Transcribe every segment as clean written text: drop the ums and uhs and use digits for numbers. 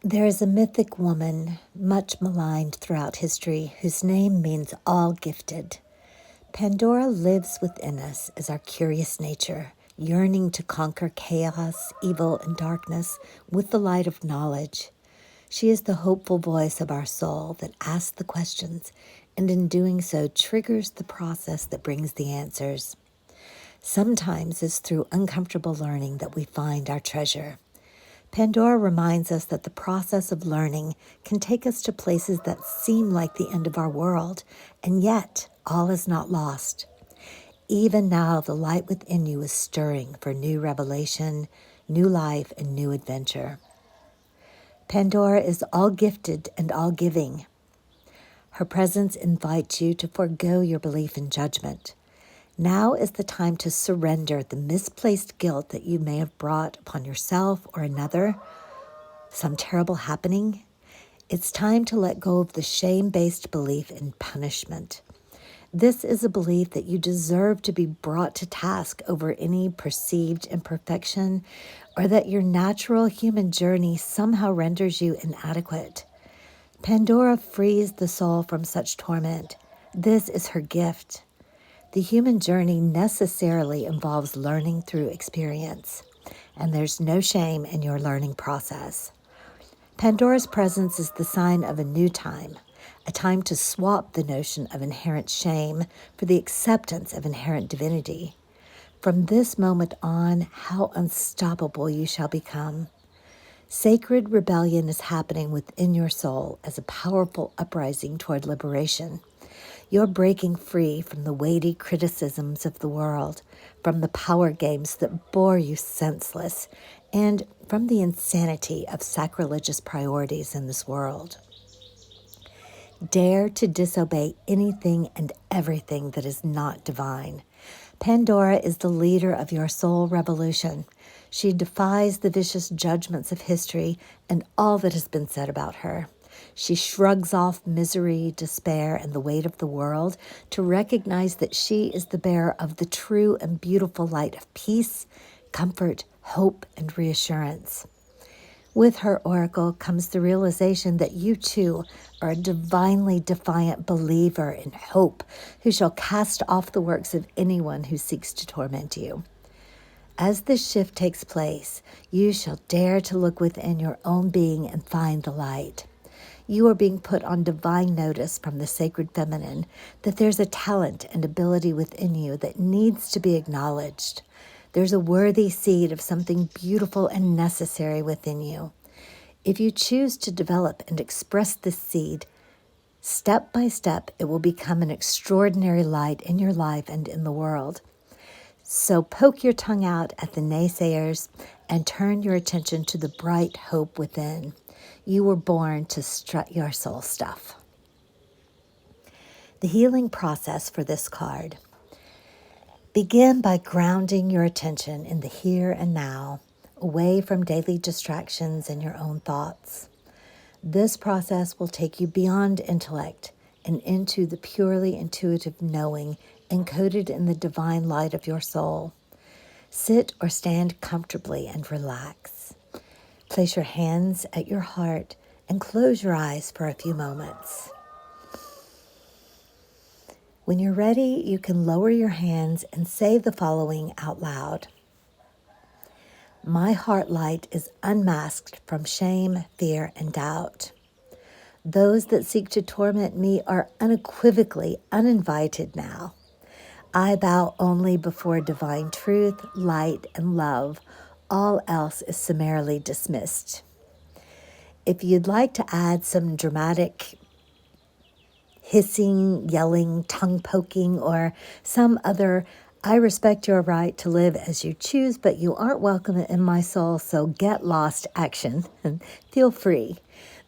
There is a mythic woman, much maligned throughout history, whose name means all gifted. Pandora lives within us as our curious nature, yearning to conquer chaos, evil, and darkness with the light of knowledge. She is the hopeful voice of our soul that asks the questions, and in doing so triggers the process that brings the answers. Sometimes it's through uncomfortable learning that we find our treasure. Pandora reminds us that the process of learning can take us to places that seem like the end of our world, and yet all is not lost. Even now, the light within you is stirring for new revelation, new life, and new adventure. Pandora is all gifted and all giving. Her presence invites you to forego your belief in judgment. Now is the time to surrender the misplaced guilt that you may have brought upon yourself or another, some terrible happening. It's time to let go of the shame-based belief in punishment. This is a belief that you deserve to be brought to task over any perceived imperfection, or that your natural human journey somehow renders you inadequate. Pandora frees the soul from such torment. This is her gift. The human journey necessarily involves learning through experience, and there's no shame in your learning process. Pandora's presence is the sign of a new time, a time to swap the notion of inherent shame for the acceptance of inherent divinity. From this moment on, how unstoppable you shall become. Sacred rebellion is happening within your soul as a powerful uprising toward liberation. You're breaking free from the weighty criticisms of the world, from the power games that bore you senseless, and from the insanity of sacrilegious priorities in this world. Dare to disobey anything and everything that is not divine. Pandora is the leader of your soul revolution. She defies the vicious judgments of history and all that has been said about her. She shrugs off misery, despair, and the weight of the world to recognize that she is the bearer of the true and beautiful light of peace, comfort, hope, and reassurance. With her oracle comes the realization that you too are a divinely defiant believer in hope who shall cast off the works of anyone who seeks to torment you. As this shift takes place, you shall dare to look within your own being and find the light. You are being put on divine notice from the sacred feminine that there's a talent and ability within you that needs to be acknowledged. There's a worthy seed of something beautiful and necessary within you. If you choose to develop and express this seed, step by step, it will become an extraordinary light in your life and in the world. So poke your tongue out at the naysayers and turn your attention to the bright hope within. You were born to strut your soul stuff. The healing process for this card. Begin by grounding your attention in the here and now, away from daily distractions and your own thoughts. This process will take you beyond intellect and into the purely intuitive knowing encoded in the divine light of your soul. Sit or stand comfortably and relax. Place your hands at your heart and close your eyes for a few moments. When you're ready, you can lower your hands and say the following out loud. My heart light is unmasked from shame, fear, and doubt. Those that seek to torment me are unequivocally uninvited now. I bow only before divine truth, light, and love. All else is summarily dismissed. If you'd like to add some dramatic hissing, yelling, tongue poking, or some other I respect your right to live as you choose, but you aren't welcome in my soul, so get lost action and feel free.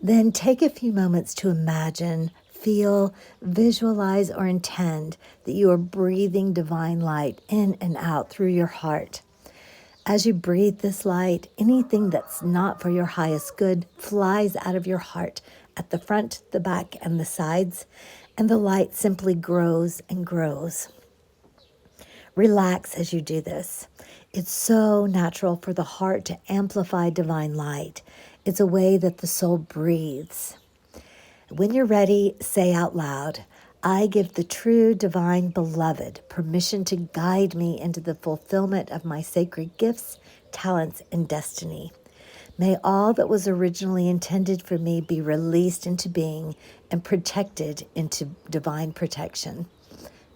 Then take a few moments to imagine, feel, visualize, or intend that you are breathing divine light in and out through your heart. As you breathe this light, anything that's not for your highest good flies out of your heart at the front, the back, and the sides, and the light simply grows and grows. Relax as you do this. It's so natural for the heart to amplify divine light. It's a way that the soul breathes. When you're ready, say out loud, I give the true divine beloved permission to guide me into the fulfillment of my sacred gifts, talents, and destiny. May all that was originally intended for me be released into being and protected into divine protection,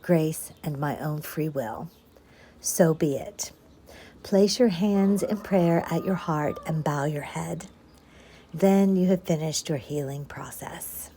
grace, and my own free will. So be it. Place your hands in prayer at your heart and bow your head. Then you have finished your healing process.